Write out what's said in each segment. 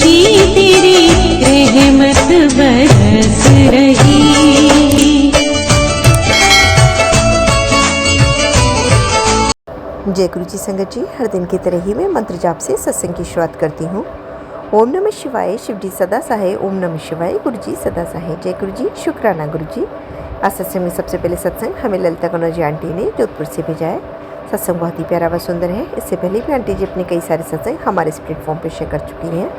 ऊंची तेरी रहमत बरस रही। जय गुरु जी संगत जी, हर दिन की तरह ही मैं मंत्र जाप से सत्संग की शुरुआत करती हूँ। ओम नमः शिवाय, शिव जी सदा सहाय। ओम नमः शिवाय, गुरु जी सदा सहाय। जय गुरु जी, शुक्राना गुरु जी। आज सत्संग में सबसे पहले सत्संग हमें ललिता कनौज जी आंटी ने जोधपुर से भेजा है। सत्संग बहुत ही प्यारा व सुंदर है। इससे पहले भी आंटी जी अपने कई सारे सत्संग हमारे इस प्लेटफॉर्म पर शेयर कर चुकी हैं।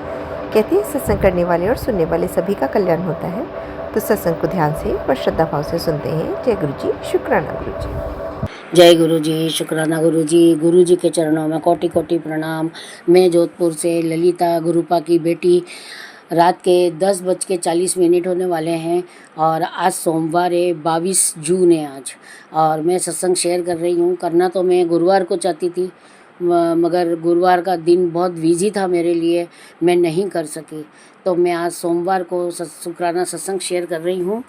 कहते हैं सत्संग करने वाले और सुनने वाले सभी का कल्याण होता है। तो सत्संग को ध्यान से और श्रद्धा भाव से सुनते हैं। जय गुरु जी, शुक्राना गुरु जी। जय गुरु जी, शुक्राना गुरु जी के चरणों में कोटि कोटि प्रणाम। मैं जोधपुर से ललिता गुरुपा की बेटी। रात के 10:40 होने वाले हैं और आज सोमवार है, 22 जून है आज। और मैं सत्संग शेयर कर रही हूँ। करना तो मैं गुरुवार को चाहती थी, मगर गुरुवार का दिन बहुत बिजी था मेरे लिए, मैं नहीं कर सकी। तो मैं आज सोमवार को शुक्राना सत्संग शेयर कर रही हूँ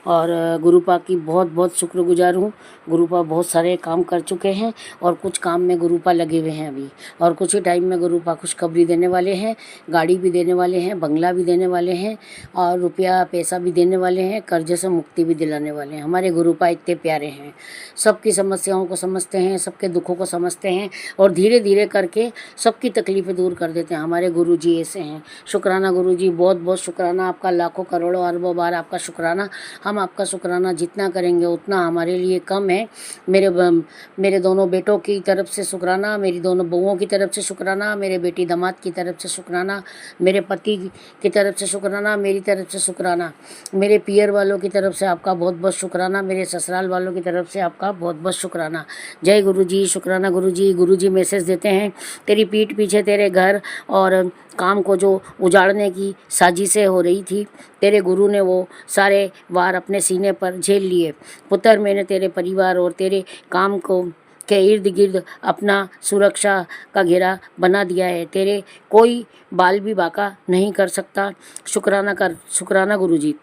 और गुरुपा की बहुत बहुत शुक्रगुजार हूँ। गुरुपा बहुत सारे काम कर चुके हैं और कुछ काम में गुरुपा लगे हुए हैं अभी, और कुछ ही टाइम में गुरुपा खुशखबरी देने वाले हैं। गाड़ी भी देने वाले हैं, बंगला भी देने वाले हैं और रुपया पैसा भी देने वाले हैं, कर्जे से मुक्ति भी दिलाने वाले हैं। हमारे गुरुपा इतने प्यारे हैं, सबकी समस्याओं को समझते हैं, सबके दुखों को समझते हैं और धीरे धीरे करके सबकी तकलीफ़ें दूर कर देते हैं। हमारे गुरु जी ऐसे हैं। शुक्राना गुरु जी, बहुत बहुत शुक्राना आपका, लाखों करोड़ों अरबों बार आपका शुक्राना। हम आपका शुक्राना जितना करेंगे उतना हमारे लिए कम है। मेरे दोनों बेटों की तरफ से शुक्राना, मेरी दोनों बहुओं की तरफ से शुक्राना, मेरे बेटी दामाद की तरफ से शुक्राना, मेरे पति की तरफ से शुक्राना, मेरी तरफ से शुक्राना, मेरे पियर वालों की तरफ से आपका बहुत बहुत शुक्राना, मेरे ससुराल वालों की तरफ से आपका बहुत बहुत शुक्राना। जय गुरु जी, शुक्राना गुरु जी। गुरु जी मैसेज देते हैं, तेरी पीठ पीछे तेरे घर और काम को जो उजाड़ने की साजिशें हो रही थी, तेरे गुरु ने वो सारे वार अपने सीने पर झेल लिए। पुत्र, मैंने तेरे परिवार और तेरे काम को के इर्द गिर्द अपना सुरक्षा का घेरा बना दिया है। तेरे कोई बाल भी बाका नहीं कर सकता। शुक्राना गुरु जी,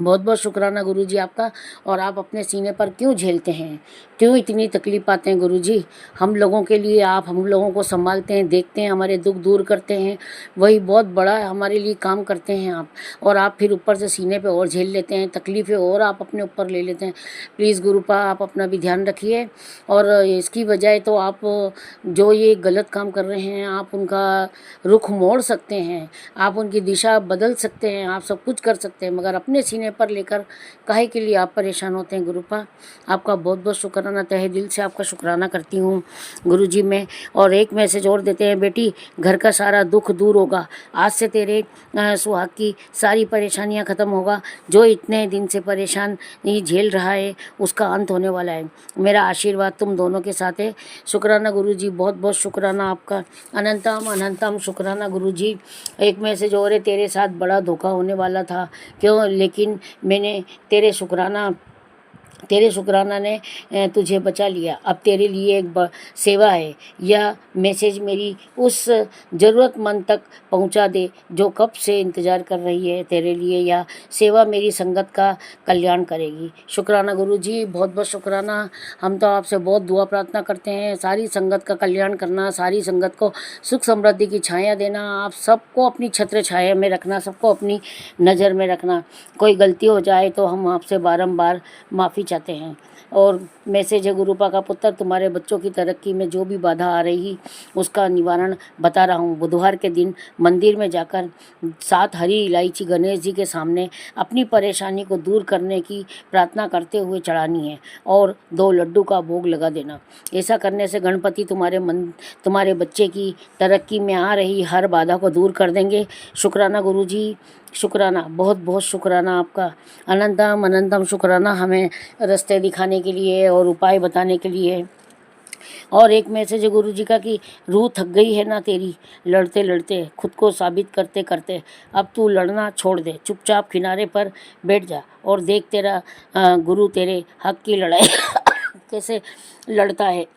बहुत बहुत शुक्राना गुरु जी आपका। और आप अपने सीने पर क्यों झेलते हैं, क्यों इतनी तकलीफ पाते हैं गुरु जी? हम लोगों के लिए आप हम लोगों को संभालते हैं, देखते हैं, हमारे दुख दूर करते हैं, वही बहुत बड़ा हमारे लिए काम करते हैं आप। और आप फिर ऊपर से सीने पे और झेल लेते हैं तकलीफ़ें, और आप अपने ऊपर ले लेते हैं। प्लीज़ गुरुपा, आप अपना भी ध्यान रखिए। और इसकी बजाय तो आप जो ये गलत काम कर रहे हैं, आप उनका रुख मोड़ सकते हैं, आप उनकी दिशा बदल सकते हैं, आप सब कुछ कर सकते हैं, मगर अपने सीने पर लेकर काहे के लिए आप परेशान होते हैं गुरुपा? आपका बहुत बहुत शुक्राना, तहे दिल से आपका शुक्राना करती हूँ गुरु जी मैं। और एक मैसेज और देते हैं, बेटी घर का सारा दुख दूर होगा। आज से तेरे सुहाग की सारी परेशानियाँ ख़त्म होगा। जो इतने दिन से परेशान ये झेल रहा है उसका अंत होने वाला है। मेरा आशीर्वाद तुम दोनों के साथ है। शुक्राना गुरु जी, बहुत बहुत शुक्राना आपका, अनंतम अनंतम शुक्राना गुरु जी। एक मैसेज और है, तेरे साथ बड़ा धोखा होने वाला था, क्यों? लेकिन मैंने तेरे शुक्राना ने तुझे बचा लिया। अब तेरे लिए एक सेवा है। यह मैसेज मेरी उस ज़रूरतमंद तक पहुंचा दे जो कब से इंतज़ार कर रही है तेरे लिए। यह सेवा मेरी संगत का कल्याण करेगी। शुक्राना गुरु जी, बहुत बहुत शुक्राना। हम तो आपसे बहुत दुआ प्रार्थना करते हैं, सारी संगत का कल्याण करना, सारी संगत को सुख समृद्धि की छाया देना, आप सबको अपनी छत्र छाया में रखना, सबको अपनी नज़र में रखना। कोई गलती हो जाए तो हम आपसे बारंबार माफ़ी चाहते हैं। और मैसेज है, गुरुपा का पुत्र, तुम्हारे बच्चों की तरक्की में जो भी बाधा आ रही उसका निवारण बता रहा हूँ। बुधवार के दिन मंदिर में जाकर 7 हरी इलायची गणेश जी के सामने अपनी परेशानी को दूर करने की प्रार्थना करते हुए चढ़ानी है और 2 लड्डू का भोग लगा देना। ऐसा करने से गणपति तुम्हारे बच्चे की तरक्की में आ रही हर बाधा को दूर कर देंगे। शुक्राना गुरु जी, शुक्राना, बहुत बहुत शुक्राना आपका, अनंतम अनंतम शुक्राना हमें रास्ते दिखाने के लिए और उपाय बताने के लिए। और एक मैसेज है गुरु जी का कि रूह थक गई है ना तेरी, लड़ते लड़ते, खुद को साबित करते करते। अब तू लड़ना छोड़ दे, चुपचाप किनारे पर बैठ जा और देख तेरा गुरु तेरे हक की लड़ाई कैसे लड़ता है।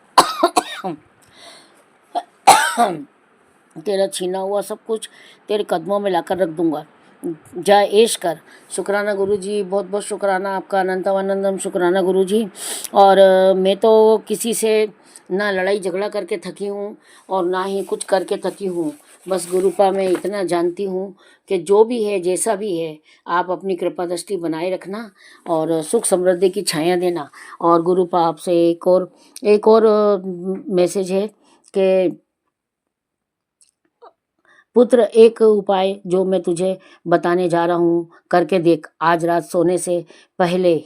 तेरा छीना हुआ सब कुछ तेरे कदमों में लाकर रख दूंगा। जय ईश्वर। शुक्राना गुरुजी, बहुत बहुत शुक्राना आपका, अनंतम शुक्राना गुरुजी। और मैं तो किसी से ना लड़ाई झगड़ा करके थकी हूँ और ना ही कुछ करके थकी हूँ। बस गुरुपा मैं इतना जानती हूँ कि जो भी है जैसा भी है, आप अपनी कृपा दृष्टि बनाए रखना और सुख समृद्धि की छाया देना। और गुरुपा आपसे एक और मैसेज है कि पुत्र, एक उपाय जो मैं तुझे बताने जा रहा हूँ, करके देख। आज रात सोने से पहले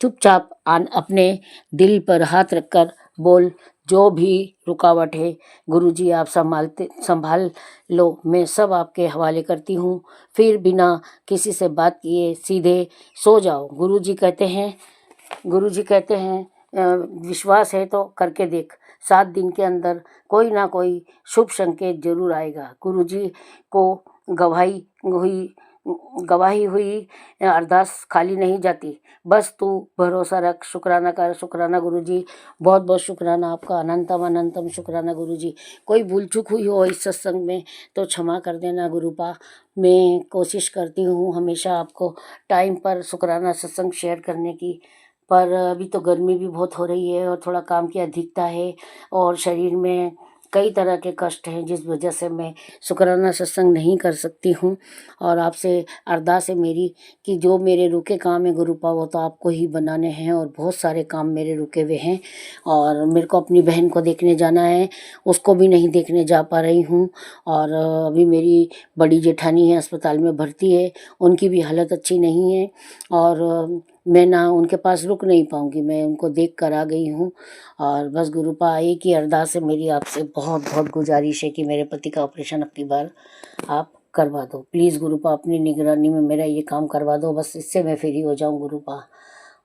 चुपचाप अपने दिल पर हाथ रखकर बोल, जो भी रुकावट है गुरुजी आप संभाल लो, मैं सब आपके हवाले करती हूँ। फिर बिना किसी से बात किए सीधे सो जाओ। गुरुजी कहते हैं विश्वास है तो करके देख, 7 दिन के अंदर कोई ना कोई शुभ संकेत जरूर आएगा। गुरुजी को गवाही हुई गवाही हुई अरदास खाली नहीं जाती। बस तू भरोसा रख, शुक्राना कर। शुक्राना गुरुजी, बहुत बहुत शुक्राना आपका, अनंतम शुक्राना गुरुजी। कोई भूल चूक हुई हो इस सत्संग में तो क्षमा कर देना गुरुपा। मैं कोशिश करती हूँ हमेशा आपको टाइम पर शुक्राना सत्संग शेयर करने की, पर अभी तो गर्मी भी बहुत हो रही है और थोड़ा काम की अधिकता है और शरीर में कई तरह के कष्ट हैं, जिस वजह से मैं शुक्राना सत्संग नहीं कर सकती हूँ। और आपसे अरदास है मेरी कि जो मेरे रुके काम है गुरुपा, वो तो आपको ही बनाने हैं और बहुत सारे काम मेरे रुके हुए हैं। और मेरे को अपनी बहन को देखने जाना है, उसको भी नहीं देखने जा पा रही हूँ। और अभी मेरी बड़ी जेठानी है, अस्पताल में भर्ती है, उनकी भी हालत अच्छी नहीं है और मैं ना उनके पास रुक नहीं पाऊँगी, मैं उनको देख कर आ गई हूँ। और बस गुरुपा एक ही अरदास है मेरी आपसे, बहुत बहुत गुजारिश है कि मेरे पति का ऑपरेशन अपनी बार आप करवा दो प्लीज़ गुरुपा, अपनी निगरानी में मेरा ये काम करवा दो, बस इससे मैं फ्री हो जाऊँ गुरुपा।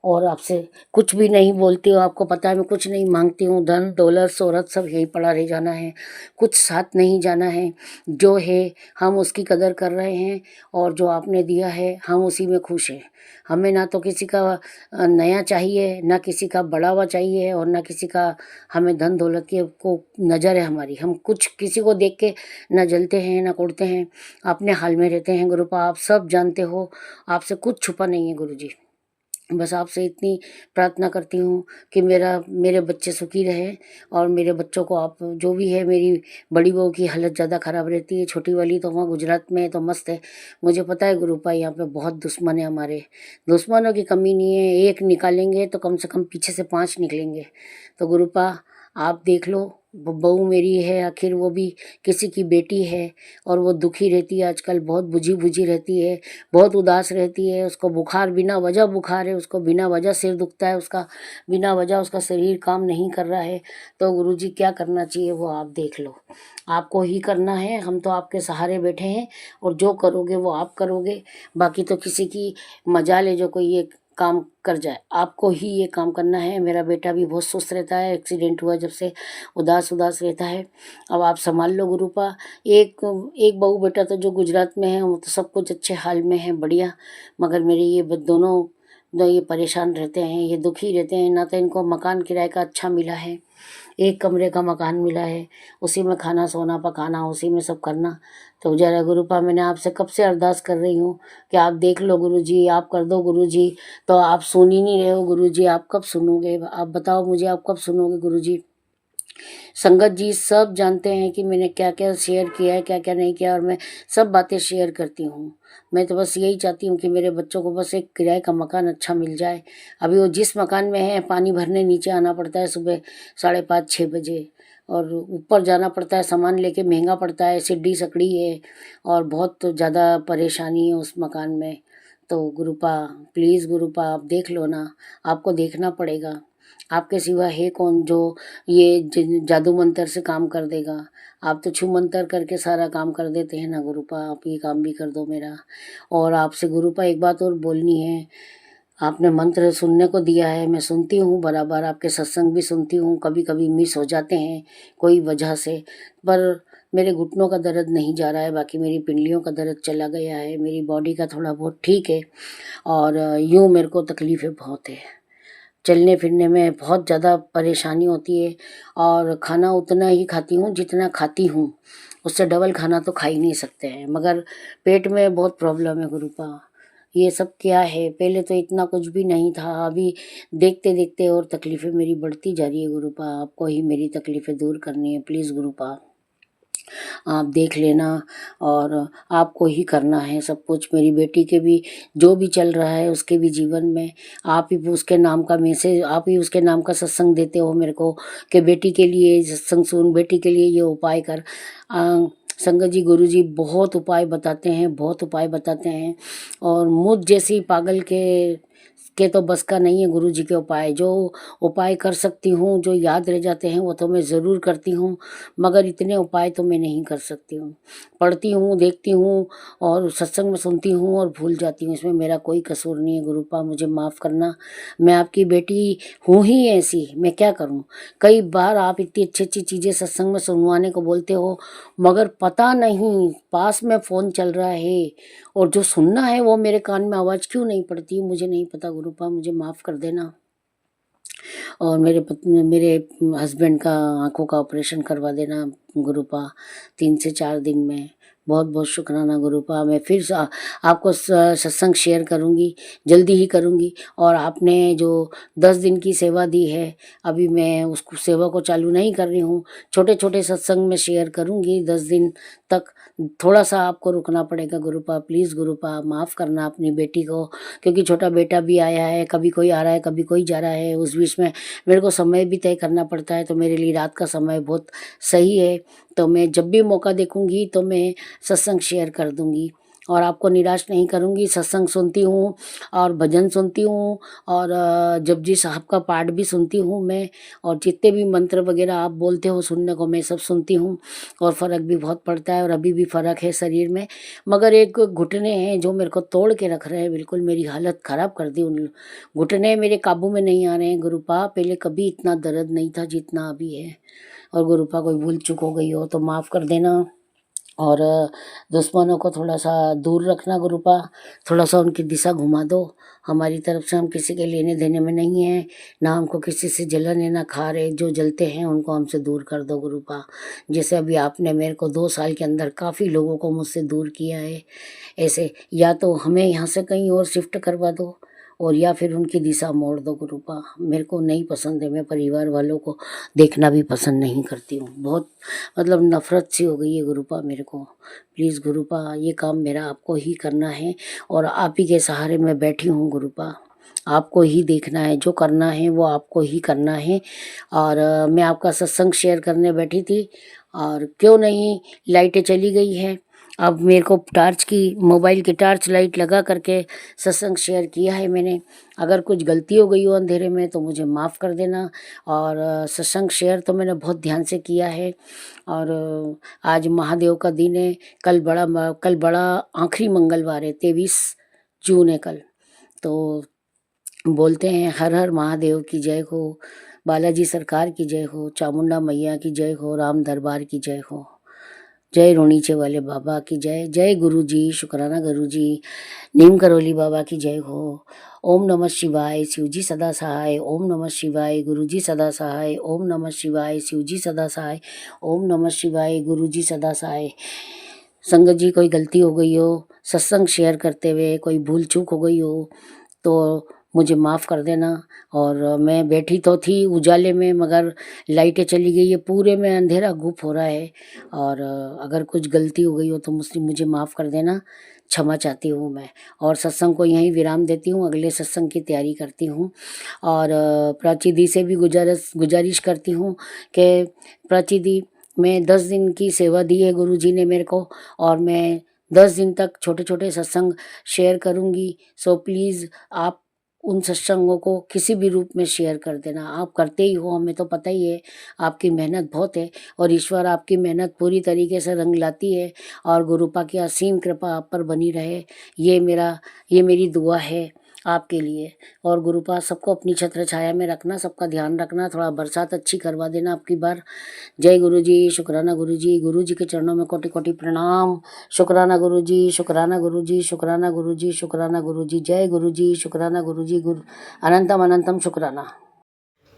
और आपसे कुछ भी नहीं बोलती हूँ, आपको पता है मैं कुछ नहीं मांगती हूँ, धन दौलत शोहरत सब यही पड़ा रह जाना है, कुछ साथ नहीं जाना है। जो है हम उसकी कदर कर रहे हैं और जो आपने दिया है हम उसी में खुश हैं। हमें ना तो किसी का नया चाहिए, ना किसी का बढ़ावा चाहिए और ना किसी का हमें धन दौलत की को नज़र है हमारी। हम कुछ किसी को देख के ना जलते हैं ना कुड़ते हैं, अपने हाल में रहते हैं गुरुपा, आप सब जानते हो, आपसे कुछ छुपा नहीं है गुरुजी। बस आपसे इतनी प्रार्थना करती हूँ कि मेरे बच्चे सुखी रहें और मेरे बच्चों को आप जो भी है, मेरी बड़ी बहू की हालत ज़्यादा ख़राब रहती है, छोटी वाली तो वहाँ गुजरात में है तो मस्त है। मुझे पता है गुरुपा यहाँ पे बहुत दुश्मन है, हमारे दुश्मनों की कमी नहीं है, एक निकालेंगे तो कम से कम पीछे से 5 निकलेंगे। तो गुरुपा आप देख लो, बहू मेरी है, आखिर वो भी किसी की बेटी है और वो दुखी रहती है आजकल, बहुत बुझी बुझी रहती है, बहुत उदास रहती है, उसको बुखार बिना वजह बुखार है, उसको बिना वजह सिर दुखता है, उसका बिना वजह उसका शरीर काम नहीं कर रहा है। तो गुरुजी क्या करना चाहिए वो आप देख लो, आपको ही करना है, हम तो आपके सहारे बैठे हैं और जो करोगे वो आप करोगे, बाकी तो किसी की मजाल है जो कोई ये काम कर जाए, आपको ही ये काम करना है। मेरा बेटा भी बहुत सुस्त रहता है, एक्सीडेंट हुआ जब से उदास उदास रहता है। अब आप संभाल लो गुरुपा। एक एक बहू बेटा तो जो गुजरात में है वो तो सब कुछ अच्छे हाल में है, बढ़िया, मगर मेरे ये दोनों ये परेशान रहते हैं, ये दुखी रहते हैं। ना तो इनको मकान किराए का अच्छा मिला है, 1 कमरे का मकान मिला है, उसी में खाना सोना पकाना, उसी में सब करना। तो जरा गुरुपा मैंने आपसे कब से अरदास कर रही हूँ कि आप देख लो गुरुजी, आप कर दो गुरुजी, तो आप सुन ही नहीं रहे हो गुरुजी। आप कब सुनोगे, आप बताओ मुझे, आप कब सुनोगे गुरुजी। संगत जी सब जानते हैं कि मैंने क्या क्या शेयर किया है, क्या क्या नहीं किया, और मैं सब बातें शेयर करती हूँ। मैं तो बस यही चाहती हूँ कि मेरे बच्चों को बस एक किराए का मकान अच्छा मिल जाए। अभी वो जिस मकान में है, पानी भरने नीचे आना पड़ता है सुबह 5:30-6 बजे, और ऊपर जाना पड़ता है सामान लेके, महंगा पड़ता है, सीढ़ी सकड़ी है और बहुत ज़्यादा परेशानी है उस मकान में। तो गुरुपा प्लीज़ गुरुपा आप देख लो ना, आपको देखना पड़ेगा, आपके सिवा है कौन जो ये जादू मंतर से काम कर देगा। आप तो छू मंतर करके सारा काम कर देते हैं ना गुरुपा, आप ये काम भी कर दो मेरा। और आपसे गुरुपा एक बात और बोलनी है, आपने मंत्र सुनने को दिया है, मैं सुनती हूँ बराबर, आपके सत्संग भी सुनती हूँ, कभी कभी मिस हो जाते हैं कोई वजह से, पर मेरे घुटनों का दर्द नहीं जा रहा है, बाकी मेरी पिंडलियों का दर्द चला गया है, मेरी बॉडी का थोड़ा बहुत ठीक है और यूँ मेरे को तकलीफ़ें बहुत है। चलने फिरने में बहुत ज़्यादा परेशानी होती है और खाना उतना ही खाती हूँ जितना खाती हूँ, उससे डबल खाना तो खा ही नहीं सकते हैं, मगर पेट में बहुत प्रॉब्लम है गुरुपा। ये सब क्या है, पहले तो इतना कुछ भी नहीं था, अभी देखते देखते और तकलीफ़ें मेरी बढ़ती जा रही है गुरुपा। आपको ही मेरी तकलीफ़ें दूर करनी है, प्लीज़ गुरुपा आप देख लेना और आपको ही करना है सब कुछ। मेरी बेटी के भी जो भी चल रहा है उसके भी जीवन में आप ही उसके नाम का मैसेज, आप ही उसके नाम का सत्संग देते हो मेरे को कि बेटी के लिए सत्संग सुन, बेटी के लिए ये उपाय कर। संगत जी, गुरु जी बहुत उपाय बताते हैं, बहुत उपाय बताते हैं और मुझ जैसी पागल के तो बस का नहीं है गुरु जी के उपाय। जो उपाय कर सकती हूँ, जो याद रह जाते हैं वो तो मैं ज़रूर करती हूँ, मगर इतने उपाय तो मैं नहीं कर सकती हूँ। पढ़ती हूँ, देखती हूँ और सत्संग में सुनती हूँ और भूल जाती हूँ, इसमें मेरा कोई कसूर नहीं है गुरुपा, मुझे माफ़ करना। मैं आपकी बेटी हूँ ही ऐसी, मैं क्या करूँ। कई बार आप इतनी अच्छी अच्छी चीज़ें सत्संग में सुनवाने को बोलते हो, मगर पता नहीं पास में फ़ोन चल रहा है और जो सुनना है वो मेरे कान में आवाज़ क्यों नहीं पड़ती, मुझे नहीं पता गुरुपा, मुझे माफ़ कर देना। और मेरे हस्बैंड का आँखों का ऑपरेशन करवा देना गुरुपा 3 से 4 दिन में। बहुत बहुत शुक्राना गुरुपा। मैं फिर आपको सत्संग शेयर करूँगी, जल्दी ही करूँगी। और आपने जो 10 दिन की सेवा दी है, अभी मैं उसको सेवा को चालू नहीं कर रही हूँ, छोटे छोटे सत्संग में शेयर करूँगी 10 दिन तक। थोड़ा सा आपको रुकना पड़ेगा गुरुपा, प्लीज़ गुरुपा माफ़ करना अपनी बेटी को, क्योंकि छोटा बेटा भी आया है, कभी कोई आ रहा है कभी कोई जा रहा है, उस बीच में मेरे को समय भी तय करना पड़ता है, तो मेरे लिए रात का समय बहुत सही है। तो मैं जब भी मौका देखूंगी तो मैं सत्संग शेयर कर दूंगी और आपको निराश नहीं करूंगी। सत्संग सुनती हूँ और भजन सुनती हूँ और जपजी साहब का पाठ भी सुनती हूँ मैं, और जितने भी मंत्र वगैरह आप बोलते हो सुनने को मैं सब सुनती हूँ और फ़र्क भी बहुत पड़ता है और अभी भी फ़र्क है शरीर में। मगर एक घुटने हैं जो मेरे को तोड़ के रख रहे हैं, बिल्कुल मेरी हालत ख़राब कर दी। उन घुटने मेरे काबू में नहीं आ रहे हैं गुरुपा, पहले कभी इतना दर्द नहीं था जितना अभी है। और गुरुपा कोई भूल चूक हो गई हो तो माफ़ कर देना और दुश्मनों को थोड़ा सा दूर रखना गुरुपा, थोड़ा सा उनकी दिशा घुमा दो। हमारी तरफ से हम किसी के लेने देने में नहीं है, ना हमको किसी से जलन है ना खा रहे, जो जलते हैं उनको हमसे दूर कर दो गुरुपा। जैसे अभी आपने मेरे को 2 साल के अंदर काफ़ी लोगों को मुझसे दूर किया है, ऐसे या तो हमें यहाँ से कहीं और शिफ्ट करवा दो और या फिर उनकी दिशा मोड़ दो गुरुपा। मेरे को नहीं पसंद है, मैं परिवार वालों को देखना भी पसंद नहीं करती हूँ, बहुत मतलब नफ़रत सी हो गई है गुरुपा मेरे को। प्लीज़ गुरुपा ये काम मेरा आपको ही करना है और आप ही के सहारे मैं बैठी हूँ गुरुपा, आपको ही देखना है, जो करना है वो आपको ही करना है। और मैं आपका सत्संग शेयर करने बैठी थी और क्यों नहीं लाइटें चली गई हैं। अब मेरे को टार्च की, मोबाइल की टार्च लाइट लगा करके सत्संग शेयर किया है मैंने। अगर कुछ गलती हो गई हो अंधेरे में तो मुझे माफ़ कर देना। और सत्संग शेयर तो मैंने बहुत ध्यान से किया है। और आज महादेव का दिन है, कल बड़ा आखिरी मंगलवार है, 23 जून है कल। तो बोलते हैं हर हर महादेव की जय हो, बालाजी सरकार की जय हो, चामुंडा मैया की जय हो, राम दरबार की जय हो, जय रोनीचे वाले बाबा की जय, जय गुरु जी, शुक्राना गुरु जी, नीम करोली बाबा की जय हो। ओम नमः शिवाय, शिवजी सदा सहाय। ओम नमः शिवाय, गुरुजी सदा सहाय। ओम नमः शिवाय, शिवजी सदा सहाय। ओम नमः शिवाय, गुरुजी सदा सहाय। संगत जी कोई गलती हो गई हो, सत्संग शेयर करते हुए कोई भूल चूक हो गई हो तो मुझे माफ़ कर देना। और मैं बैठी तो थी उजाले में, मगर लाइटें चली गई है, पूरे में अंधेरा गुप हो रहा है। और अगर कुछ गलती हो गई हो तो मुझे माफ़ कर देना, क्षमा चाहती हूँ मैं। और सत्संग को यहीं विराम देती हूँ, अगले सत्संग की तैयारी करती हूँ। और प्राची दी से भी गुजारिश करती हूँ कि प्राची दी, मैं 10 दिन की सेवा दी है गुरु जी ने मेरे को, और मैं 10 दिन तक छोटे छोटे सत्संग शेयर करूँगी। सो प्लीज़ आप उन सत्संगों को किसी भी रूप में शेयर कर देना। आप करते ही हो, हमें तो पता ही है, आपकी मेहनत बहुत है और ईश्वर आपकी मेहनत पूरी तरीके से रंग लाती है। और गुरुपा की असीम कृपा आप पर बनी रहे, ये मेरी दुआ है। आपके लिए। और गुरुपाद सबको अपनी छत्र छाया में रखना, सबका ध्यान रखना, थोड़ा बरसात अच्छी करवा देना आपकी बार। जय गुरु जी, शुक्राना गुरु जी के चरणों में कोटि कोटि प्रणाम। शुक्राना गुरु जी, शुक्राना गुरु जी, शुक्राना गुरु जी, शुक्राना गुरु जी। जय गुरु जी, शुक्राना गुरु जी, गुरु अनंतम अनंतम शुक्राना।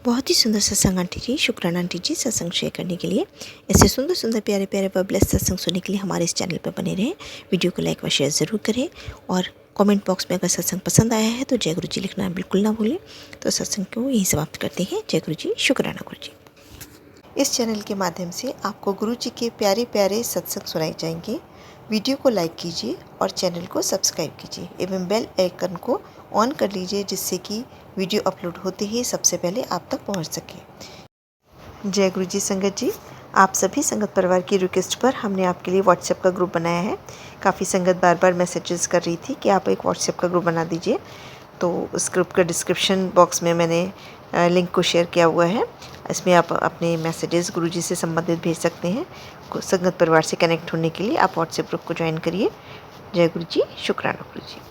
बहुत ही सुंदर सत्संग आंटी जी, शुक्राना आंटी जी सत्संग शेयर करने के लिए। ऐसे सुंदर सुंदर प्यारे प्यारे व ब्लेस्ड सत्संग सुनने के लिए हमारे इस चैनल पर बने रहें। वीडियो को लाइक व शेयर ज़रूर करें और कमेंट बॉक्स में अगर सत्संग पसंद आया है तो जय गुरु जी लिखना बिल्कुल ना भूलें। तो सत्संग को यहीं समाप्त करते हैं। जय गुरु जी, शुक्राना गुरु जी। इस चैनल के माध्यम से आपको गुरु जी के प्यारे प्यारे सत्संग सुनाए जाएंगे। वीडियो को लाइक कीजिए और चैनल को सब्सक्राइब कीजिए एवं बेल आइकन को ऑन कर लीजिए, जिससे कि वीडियो अपलोड होते ही सबसे पहले आप तक पहुंच सके। जय गुरु जी संगत जी, आप सभी संगत परिवार की रिक्वेस्ट पर हमने आपके लिए व्हाट्सएप का ग्रुप बनाया है। काफ़ी संगत बार बार मैसेजेस कर रही थी कि आप एक व्हाट्सएप का ग्रुप बना दीजिए, तो उस ग्रुप का डिस्क्रिप्शन बॉक्स में मैंने लिंक को शेयर किया हुआ है। इसमें आप अपने मैसेजेस गुरुजी से संबंधित भेज सकते हैं। संगत परिवार से कनेक्ट होने के लिए आप व्हाट्सएप ग्रुप को ज्वाइन करिए। जय गुरु जी, शुक्राना गुरु जी।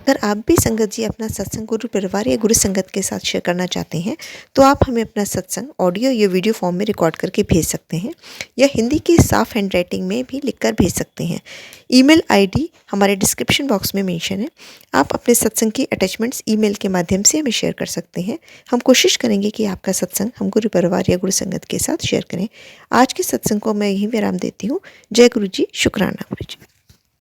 अगर आप भी संगत जी अपना सत्संग गुरु परिवार या गुरु संगत के साथ शेयर करना चाहते हैं तो आप हमें अपना सत्संग ऑडियो या वीडियो फॉर्म में रिकॉर्ड करके भेज सकते हैं या हिंदी की साफ हैंड राइटिंग में भी लिखकर भेज सकते हैं। ईमेल आईडी हमारे डिस्क्रिप्शन बॉक्स में मेंशन है। आप अपने सत्संग की अटैचमेंट्स ईमेल के माध्यम से हमें शेयर कर सकते हैं। हम कोशिश करेंगे कि आपका सत्संग हम गुरु परिवार या गुरु संगत के साथ शेयर करें। आज के सत्संग को मैं यहीं विराम देती हूँ। जय गुरु जी, शुक्राना गुरु जी।